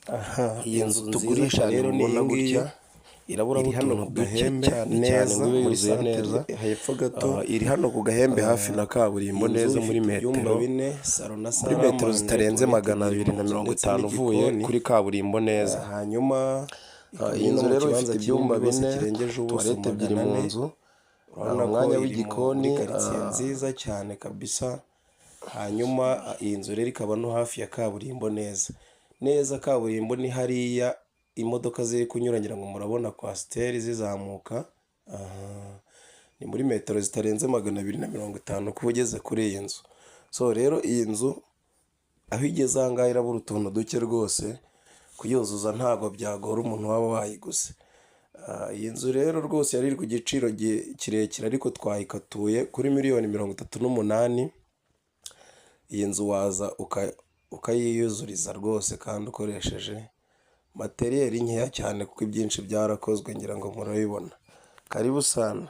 Aha, iyi nzu inzu tugurisha nziza rero cyane ni iyi mubona ngiyi, gutya, iraburaho iri hano utuntu ku duke gahembe cyane neza ngo ibe muri yuzuye neza. santere hepfo gato. Iri hano ku gahembe hafi na kaburimbo Iyi nzu neza muri ifite ibyumba metero, 4, salo na muri metero saramanje, zitarenze toilette ebyiri mu nzu 250 ndetse uvuye n'igikoni. kuri kaburimbo neza. Hanyuma Iyi nzu rero ifite ibyumba 4, kirengeje ubuso toilette ebyiri mu 400. nzu, Urabona ko umwanya iri w'igikoni, muri quartier nziza cyane kabisa. Hanyuma iyi nzu rero ikaba no hafi ya kaburimbo neza kaburimbo ni hariya imodoka ziri kunyura, ngira ngo murabona kwasiteri zizamuka. Ni muri metero zitarenze 250 kuba ugeze kuri iyi nzu. So rero iyi nzu aho igeze aha ngaha irabura utuntu duke rwose, kuyuzuza ntabwo byagora umuntu waba wayiguze. Iyi nzu rero rwose yari iri ku giciro kirekire, ariko twayikatuye kuri miliyoni 38. Iyi nzu waza ukayiyuzuriza rwose kandi ukoresheje materiyeri nkeya cyane, kuko ibyinshi byarakozwe ngira ngo murabibona. Karibu sana.